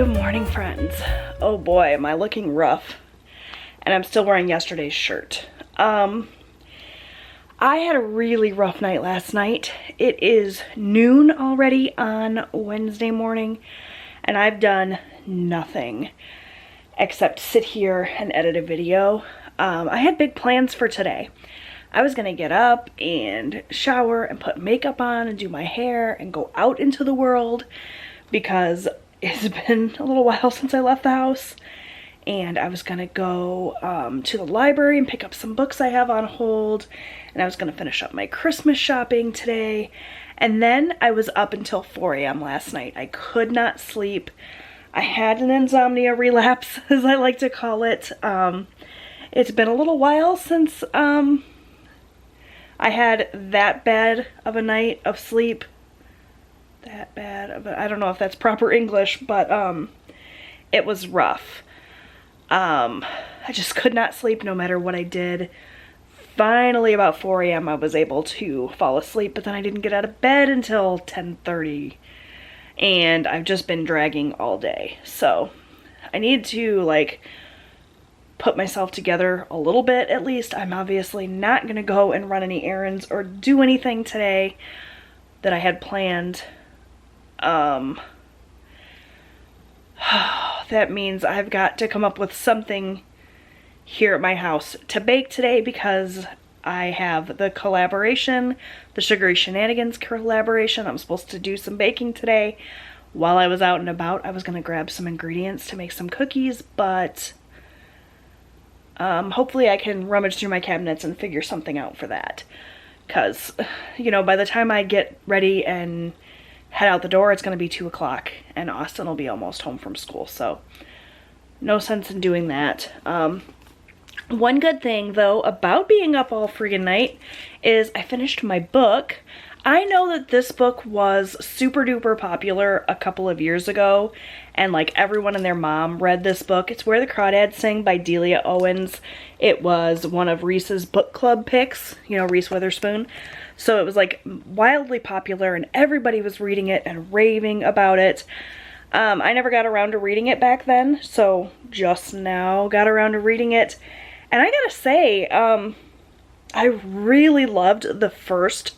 Good morning, friends. Oh boy, am I looking rough. And I'm still wearing yesterday's shirt. I had a really rough night last night. It is noon already on Wednesday morning, and I've done nothing except sit here and edit a video. I had big plans for today. I was gonna get up and shower and put makeup on and do my hair and go out into the world because it's been a little while since I left the house. And I was gonna go to the library and pick up some books I have on hold. And I was gonna finish up my Christmas shopping today. And then I was up until 4 a.m. last night. I could not sleep. I had an insomnia relapse, as I like to call it. It's been a little while since I had that bad of a night of sleep. I don't know if that's proper English, but it was rough. I just could not sleep no matter what I did. Finally, about 4 a.m. I was able to fall asleep, but then I didn't get out of bed until 10:30. And I've just been dragging all day. So I need to like put myself together a little bit at least. I'm obviously not gonna go and run any errands or do anything today that I had planned. That means I've got to come up with something here at my house to bake today because I have the collaboration, the Sugary Shenanigans collaboration. I'm supposed to do some baking today. While I was out and about, I was going to grab some ingredients to make some cookies, but hopefully I can rummage through my cabinets and figure something out for that. Because, you know, by the time I get ready and head out the door, it's going to be 2 o'clock and Austin will be almost home from school, so no sense in doing that. One good thing though about being up all friggin' night is I finished my book. I know that this book was super duper popular a couple of years ago and like everyone and their mom read this book. It's Where the Crawdads Sing by Delia Owens. It was one of Reese's book club picks, you know, Reese Witherspoon. So it was like wildly popular and everybody was reading it and raving about it. I never got around to reading it back then, so just now got around to reading it. And I gotta say, I really loved the first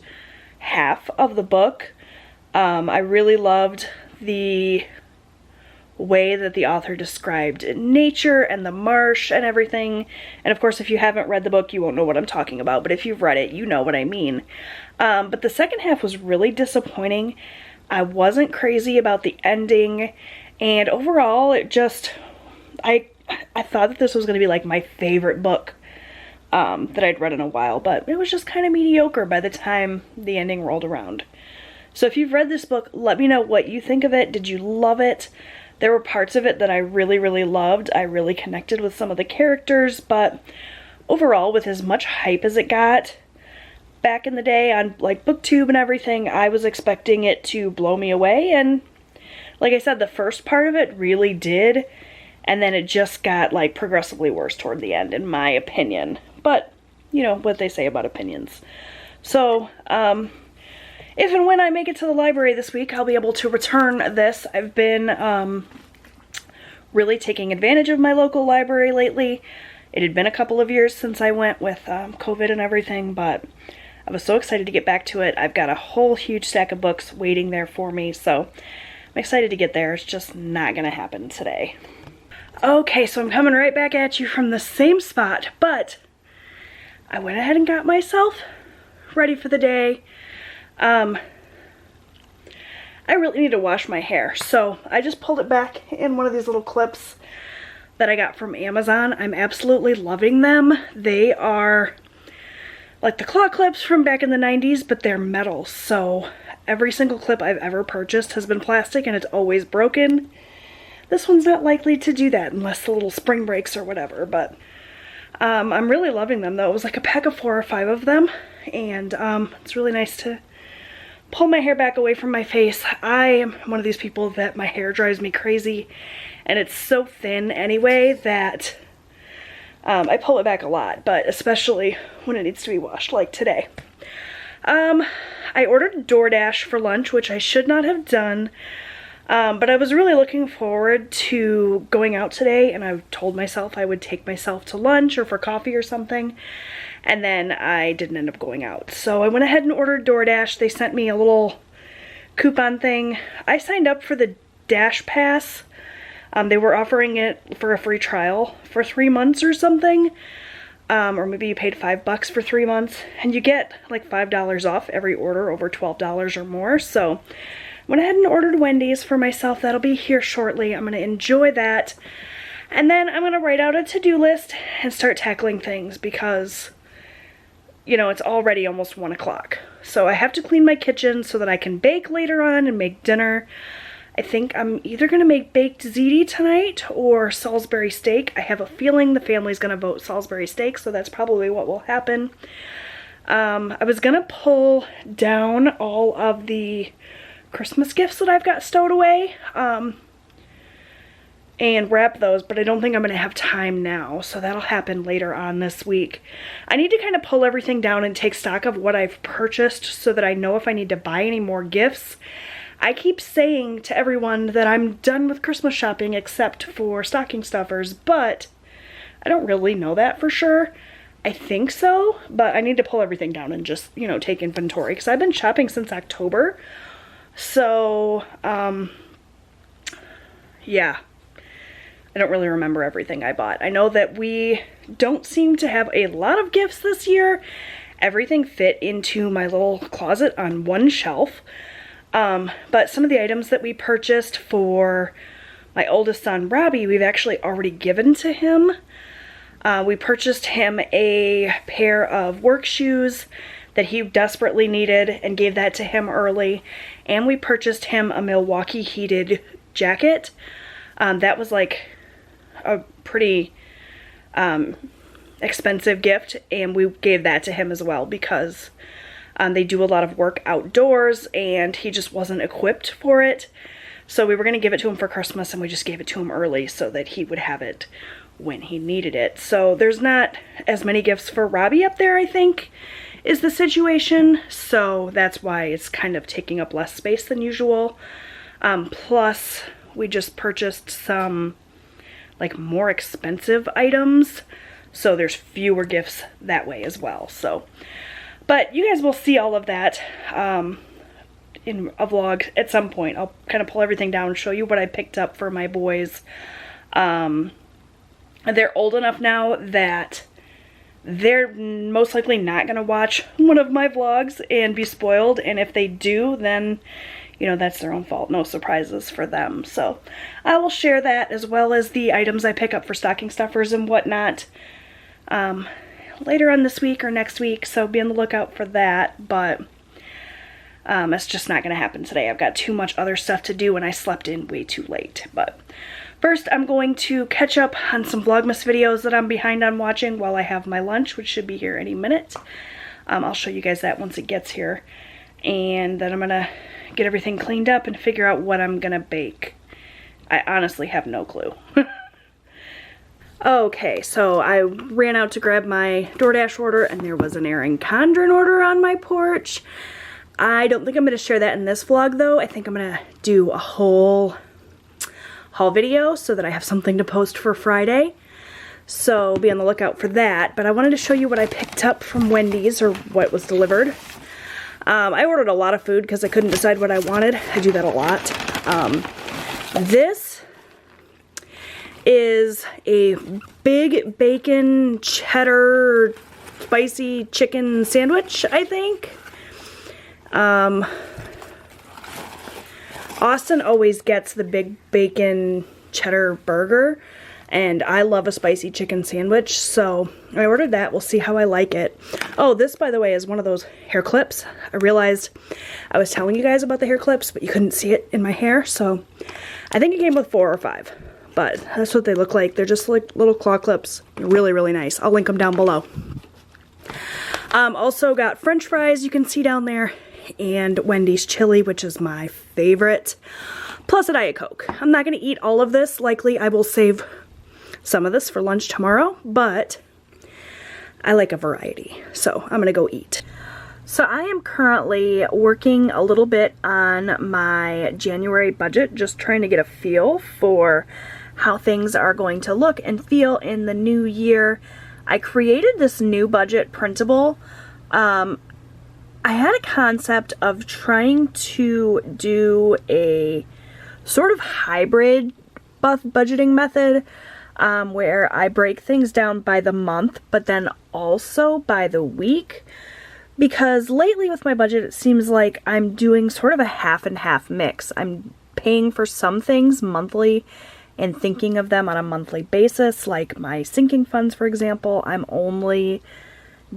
half of the book. I really loved the way that the author described nature and the marsh and everything. And of course, if you haven't read the book, you won't know what I'm talking about, but if you've read it, you know what I mean. But the second half was really disappointing. I wasn't crazy about the ending, and overall it just, I thought that this was going to be like my favorite book that I'd read in a while, but it was just kind of mediocre by the time the ending rolled around. So if you've read this book, let me know what you think of it. Did you love it? There were parts of it that I really, really loved. I really connected with some of the characters, but overall, with as much hype as it got back in the day on like BookTube and everything, I was expecting it to blow me away, and like I said, the first part of it really did, and then it just got like progressively worse toward the end, in my opinion. But you know what they say about opinions. So if and when I make it to the library this week, I'll be able to return this. I've been really taking advantage of my local library lately. It had been a couple of years since I went with COVID and everything, but I was so excited to get back to it. I've got a whole huge stack of books waiting there for me, so I'm excited to get there. It's just not gonna happen today. Okay, so I'm coming right back at you from the same spot, but I went ahead and got myself ready for the day. I really need to wash my hair, so I just pulled it back in one of these little clips that I got from Amazon. I'm absolutely loving them. They are like the claw clips from back in the 90s, but they're metal, so every single clip I've ever purchased has been plastic and it's always broken. This one's not likely to do that unless the little spring breaks or whatever, but I'm really loving them though. It was like a pack of 4 or 5 of them, and it's really nice to pull my hair back away from my face. I am one of these people that my hair drives me crazy, and it's so thin anyway that I pull it back a lot, but especially when it needs to be washed, like today. I ordered DoorDash for lunch, which I should not have done. But I was really looking forward to going out today, and I told myself I would take myself to lunch or for coffee or something, and then I didn't end up going out. So I went ahead and ordered DoorDash. They sent me a little coupon thing. I signed up for the Dash Pass. They were offering it for a free trial for 3 months or something. Or maybe you paid $5 for 3 months, and you get like $5 off every order over $12 or more. So went ahead and ordered Wendy's for myself. That'll be here shortly. I'm going to enjoy that. And then I'm going to write out a to-do list and start tackling things because, you know, it's already almost 1 o'clock. So I have to clean my kitchen so that I can bake later on and make dinner. I think I'm either going to make baked ziti tonight or Salisbury steak. I have a feeling the family's going to vote Salisbury steak, so that's probably what will happen. I was going to pull down all of the Christmas gifts that I've got stowed away and wrap those, but I don't think I'm going to have time now, so that'll happen later on this week. I need to kind of pull everything down and take stock of what I've purchased so that I know if I need to buy any more gifts. I keep saying to everyone that I'm done with Christmas shopping except for stocking stuffers, but I don't really know that for sure. I think so, but I need to pull everything down and just, you know, take inventory because I've been shopping since October. So, yeah, I don't really remember everything I bought. I know that we don't seem to have a lot of gifts this year. Everything fit into my little closet on one shelf. But some of the items that we purchased for my oldest son, Robbie, we've actually already given to him. We purchased him a pair of work shoes that he desperately needed and gave that to him early. And we purchased him a Milwaukee heated jacket. That was like a pretty expensive gift, and we gave that to him as well because they do a lot of work outdoors and he just wasn't equipped for it. So we were going to give it to him for Christmas, and we just gave it to him early so that he would have it when he needed it. So there's not as many gifts for Robbie up there, I think, is the situation. So that's why it's kind of taking up less space than usual. Plus, we just purchased some like more expensive items. So there's fewer gifts that way as well. So, but you guys will see all of that in a vlog at some point. I'll kind of pull everything down and show you what I picked up for my boys. They're old enough now that they're most likely not going to watch one of my vlogs and be spoiled. And if they do, then, you know, that's their own fault. No surprises for them. So I will share that as well as the items I pick up for stocking stuffers and whatnot later on this week or next week. So be on the lookout for that. But it's just not going to happen today. I've got too much other stuff to do and I slept in way too late. But first, I'm going to catch up on some Vlogmas videos that I'm behind on watching while I have my lunch, which should be here any minute. I'll show you guys that once it gets here. And then I'm going to get everything cleaned up and figure out what I'm going to bake. I honestly have no clue. Okay, so I ran out to grab my DoorDash order, and there was an Erin Condren order on my porch. I don't think I'm going to share that in this vlog, though. I think I'm going to do a whole haul video so that I have something to post for Friday. So be on the lookout for that. But I wanted to show you what I picked up from Wendy's, or what was delivered. I ordered a lot of food because I couldn't decide what I wanted. I do that a lot. This is a big bacon cheddar spicy chicken sandwich, I think. Austin always gets the big bacon cheddar burger, and I love a spicy chicken sandwich, so I ordered that. We'll see how I like it. Oh, this, by the way, is one of those hair clips. I realized I was telling you guys about the hair clips, but you couldn't see it in my hair, so I think it came with 4 or 5, but that's what they look like. They're just like little claw clips. Really, really nice. I'll link them down below. Also got French fries, you can see down there, and Wendy's chili, which is my favorite, plus a Diet Coke. I'm not going to eat all of this. Likely I will save some of this for lunch tomorrow, but I like a variety, so I'm going to go eat. So I am currently working a little bit on my January budget, just trying to get a feel for how things are going to look and feel in the new year. I created this new budget printable. I had a concept of trying to do a sort of hybrid budgeting method where I break things down by the month, but then also by the week. Because lately with my budget, it seems like I'm doing sort of a half and half mix. I'm paying for some things monthly and thinking of them on a monthly basis, like my sinking funds, for example, I'm only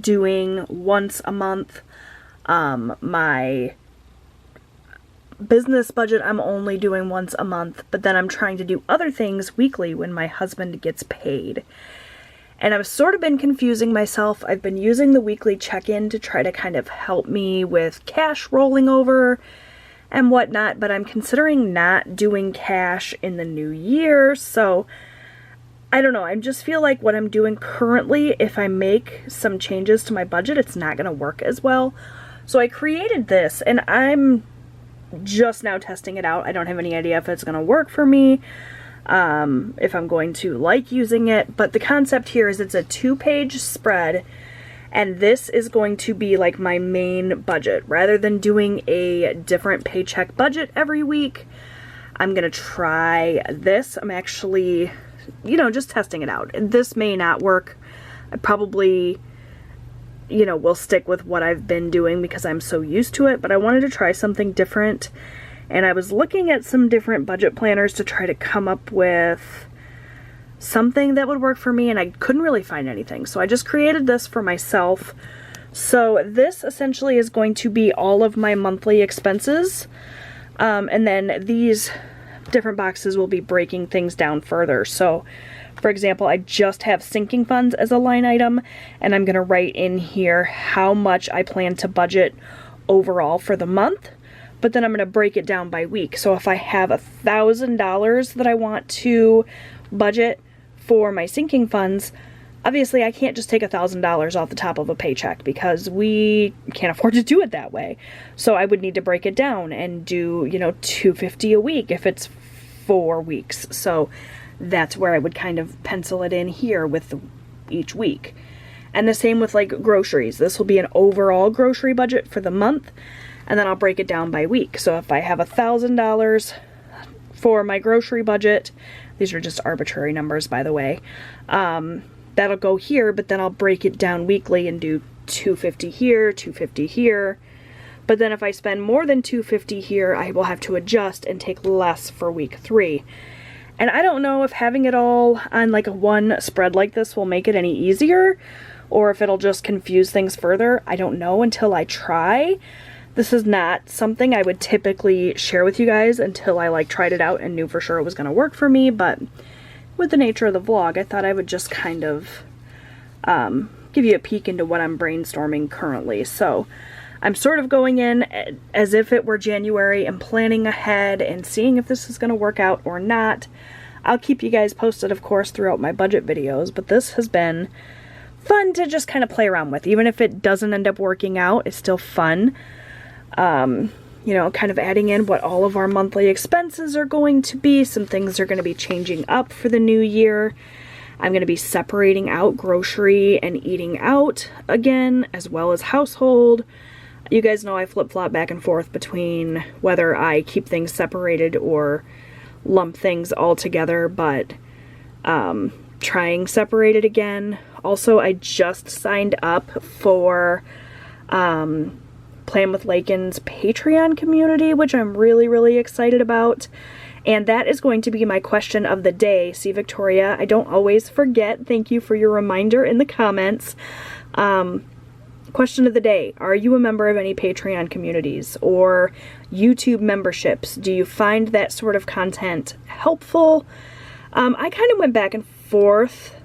doing once a month. My business budget, I'm only doing once a month, but then I'm trying to do other things weekly when my husband gets paid. And I've sort of been confusing myself. I've been using the weekly check-in to try to kind of help me with cash rolling over and whatnot, but I'm considering not doing cash in the new year, so I don't know. I just feel like what I'm doing currently, if I make some changes to my budget, it's not going to work as well. So I created this, and I'm just now testing it out. I don't have any idea if it's going to work for me. If I'm going to like using it, but the concept here is it's a 2-page spread, and this is going to be like my main budget. Rather than doing a different paycheck budget every week, I'm gonna try this. I'm actually, you know, just testing it out. This may not work. I probably, you know, will stick with what I've been doing because I'm so used to it, but I wanted to try something different. And I was looking at some different budget planners to try to come up with something that would work for me, and I couldn't really find anything. So I just created this for myself. So this essentially is going to be all of my monthly expenses. And then these different boxes will be breaking things down further. So for example, I just have sinking funds as a line item, and I'm going to write in here how much I plan to budget overall for the month. But then I'm going to break it down by week. So if I have $1,000 that I want to budget for my sinking funds, obviously I can't just take $1,000 off the top of a paycheck because we can't afford to do it that way. So I would need to break it down and do, you know, $250 a week if it's 4 weeks. So that's where I would kind of pencil it in here with each week. And the same with like groceries. This will be an overall grocery budget for the month, and then I'll break it down by week. So if I have $1,000 for my grocery budget, these are just arbitrary numbers, by the way, that'll go here, but then I'll break it down weekly and do $250 here, $250 here. But then if I spend more than $250 here, I will have to adjust and take less for week 3. And I don't know if having it all on like a one spread like this will make it any easier, or if it'll just confuse things further. I don't know until I try. This is not something I would typically share with you guys until I like tried it out and knew for sure it was going to work for me, but with the nature of the vlog, I thought I would just kind of give you a peek into what I'm brainstorming currently. So I'm sort of going in as if it were January and planning ahead and seeing if this is going to work out or not. I'll keep you guys posted, of course, throughout my budget videos, but this has been fun to just kind of play around with. Even if it doesn't end up working out, it's still fun. You know, kind of adding in what all of our monthly expenses are going to be. Some things are going to be changing up for the new year. I'm going to be separating out grocery and eating out again, as well as household. You guys know I flip-flop back and forth between whether I keep things separated or lump things all together, but trying separated again. Also, I just signed up for Plan with Lakin's Patreon community, which I'm really, really excited about. And that is going to be my question of the day. See, Victoria, I don't always forget. Thank you for your reminder in the comments. Question of the day. Are you a member of any Patreon communities or YouTube memberships? Do you find that sort of content helpful? I kind of went back and forth.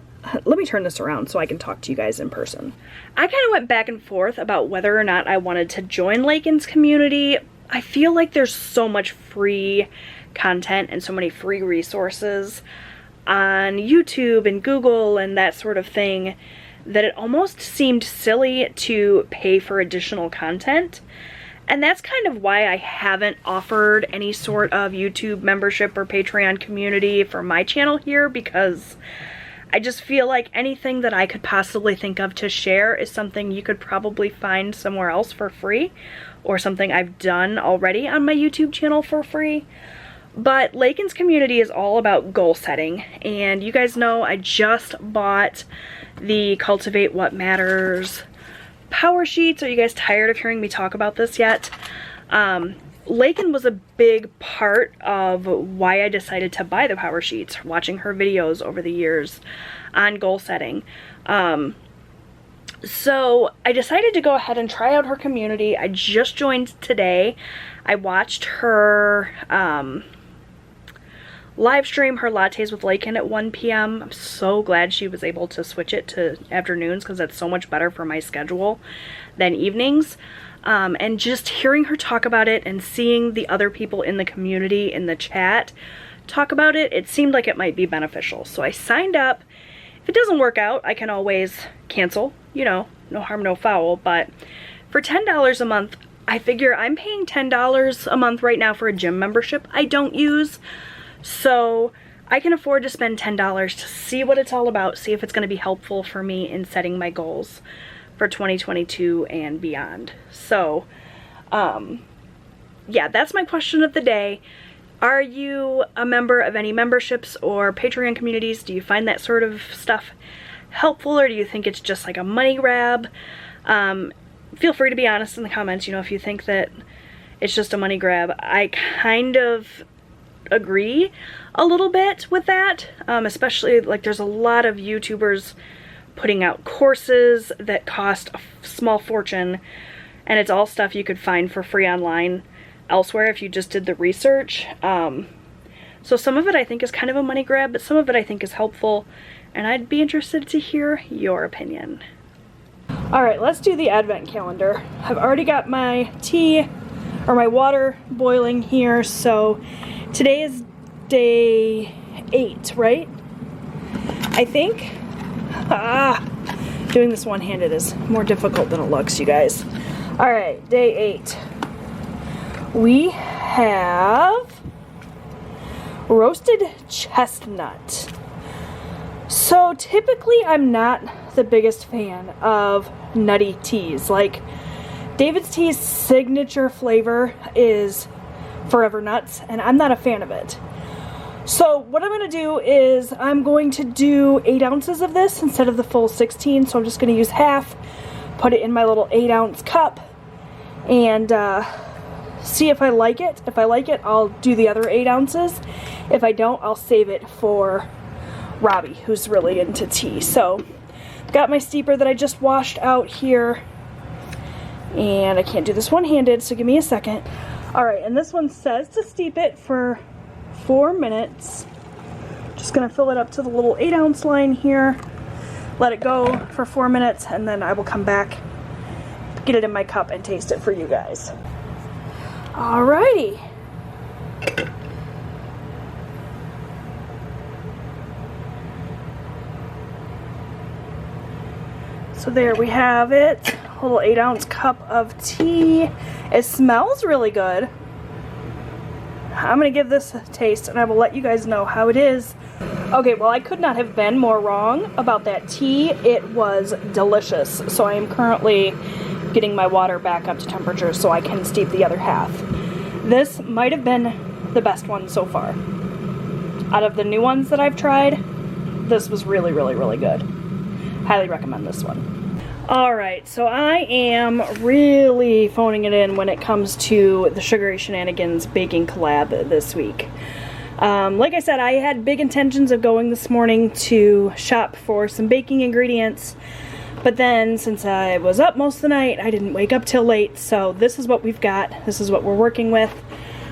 Let me turn this around so I can talk to you guys in person. I kind of went back and forth about whether or not I wanted to join Lakin's community. I feel like there's so much free content and so many free resources on YouTube and Google and that sort of thing that it almost seemed silly to pay for additional content. And that's kind of why I haven't offered any sort of YouTube membership or Patreon community for my channel here, because I just feel like anything that I could possibly think of to share is something you could probably find somewhere else for free, or something I've done already on my YouTube channel for free. But Lakin's community is all about goal setting, and you guys know I just bought the Cultivate What Matters power sheets. Are you guys tired of hearing me talk about this yet? Lakin was a big part of why I decided to buy the power sheets, watching her videos over the years on goal setting. So I decided to go ahead and try out her community. I just joined today. I watched her live stream her lattes with Lakin at 1 p.m. I'm so glad she was able to switch it to afternoons, because that's so much better for my schedule than evenings. And just hearing her talk about it and seeing the other people in the community in the chat talk about it, it seemed like it might be beneficial. So I signed up. If it doesn't work out, I can always cancel, you know, no harm, no foul. But for $10 a month, I figure I'm paying $10 a month right now for a gym membership I don't use. So I can afford to spend $10 to see what it's all about, see if it's going to be helpful for me in setting my goals for 2022 and beyond. So, yeah, that's my question of the day. Are you a member of any memberships or Patreon communities? Do you find that sort of stuff helpful, or do you think it's just like a money grab? Feel free to be honest in the comments, you know, if you think that it's just a money grab. I kind of agree a little bit with that, especially like there's a lot of YouTubers putting out courses that cost a small fortune, and it's all stuff you could find for free online elsewhere if you just did the research. So some of it I think is kind of a money grab, but some of it I think is helpful, and I'd be interested to hear your opinion. All right, let's do the advent calendar. I've already got my tea or my water boiling here, so today is day 8, right? I think. Doing this one-handed is more difficult than it looks, you guys. All right, day 8. We have roasted chestnut. So typically I'm not the biggest fan of nutty teas. Like David's Tea's signature flavor is Forever Nuts, and I'm not a fan of it. So what I'm going to do is I'm going to do 8 ounces of this instead of the full 16. So I'm just going to use half, put it in my little 8-ounce cup, and see if I like it. If I like it, I'll do the other 8 ounces. If I don't, I'll save it for Robbie, who's really into tea. So got my steeper that I just washed out here, and I can't do this one-handed, so give me a second. All right, and this one says to steep it for 4 minutes. Just gonna fill it up to the little 8-ounce line here, let it go for 4 minutes, and then I will come back, get it in my cup, and taste it for you guys. Alrighty. So there we have it, a little 8-ounce cup of tea. It smells really good. I'm gonna give this a taste and I will let you guys know how it is. Okay, well I could not have been more wrong about that tea. It was delicious. So I am currently getting my water back up to temperature so I can steep the other half. This might have been the best one so far. Out of the new ones that I've tried, this was really, really, really good. Highly recommend this one. Alright, so I am really phoning it in when it comes to the Sugary Shenanigans baking collab this week. Like I said, I had big intentions of going this morning to shop for some baking ingredients, but then since I was up most of the night, I didn't wake up till late, so this is what we've got. This is what we're working with.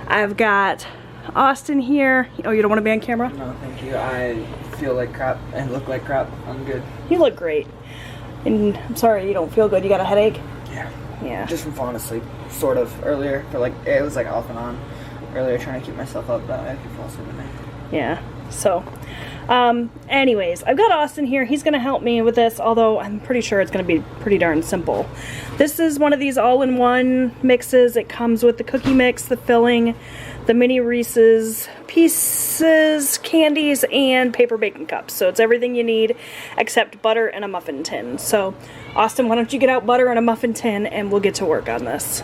I've got Austin here. Oh, you don't want to be on camera? No, thank you. I feel like crap and look like crap. I'm good. You look great. And I'm sorry you don't feel good. You got a headache? Yeah. Yeah. Just from falling asleep, sort of, earlier. But like, it was like off and on earlier, trying to keep myself up, but I could fall asleep at night. Yeah. So, Anyways, I've got Austin here. He's gonna help me with this, although I'm pretty sure it's gonna be pretty darn simple. This is one of these all-in-one mixes. It comes with the cookie mix, the filling, the mini Reese's Pieces, candies, and paper baking cups. So it's everything you need except butter and a muffin tin. So Austin, why don't you get out butter and a muffin tin and we'll get to work on this.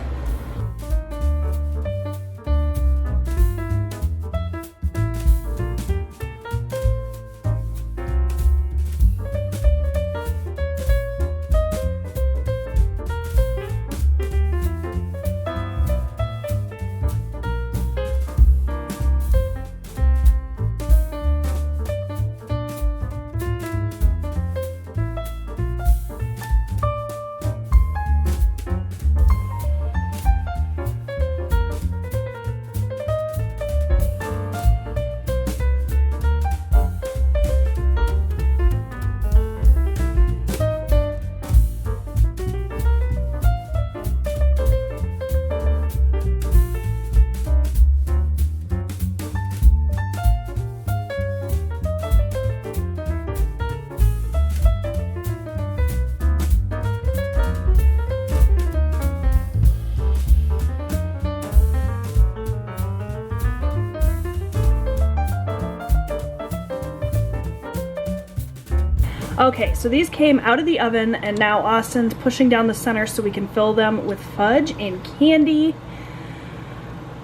Okay, so these came out of the oven and now Austin's pushing down the center so we can fill them with fudge and candy.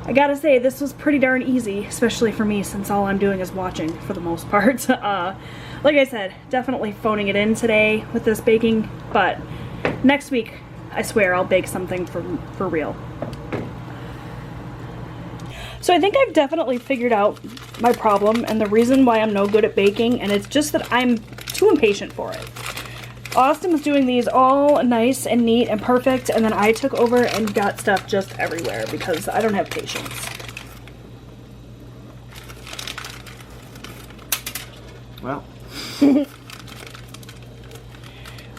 I gotta say, this was pretty darn easy, especially for me since all I'm doing is watching for the most part. Like I said, definitely phoning it in today with this baking, but next week, I swear I'll bake something for real. So I think I've definitely figured out my problem and the reason why I'm no good at baking, and it's just that I'm too impatient for it. Austin was doing these all nice and neat and perfect, and then I took over and got stuff just everywhere because I don't have patience. Well. They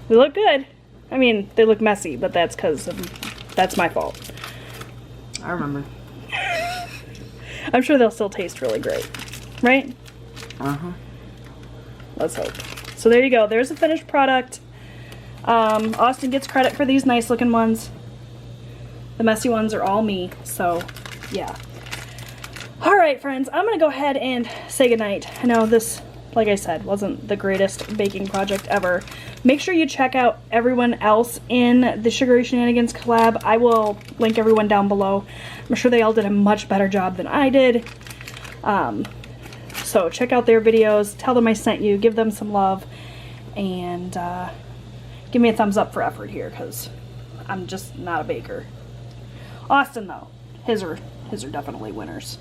look good. I mean, they look messy, but that's because that's my fault. I remember. I'm sure they'll still taste really great, right? Uh-huh. Let's hope. So there you go. There's the finished product. Austin gets credit for these nice looking ones. The messy ones are all me, so yeah. All right, friends, I'm gonna go ahead and say goodnight. I know this, like I said, wasn't the greatest baking project ever. Make sure you check out everyone else in the Sugary Shenanigans collab. I will link everyone down below. I'm sure they all did a much better job than I did. So check out their videos, tell them I sent you, give them some love, and give me a thumbs up for effort here, because I'm just not a baker. Austin, though, his are definitely winners.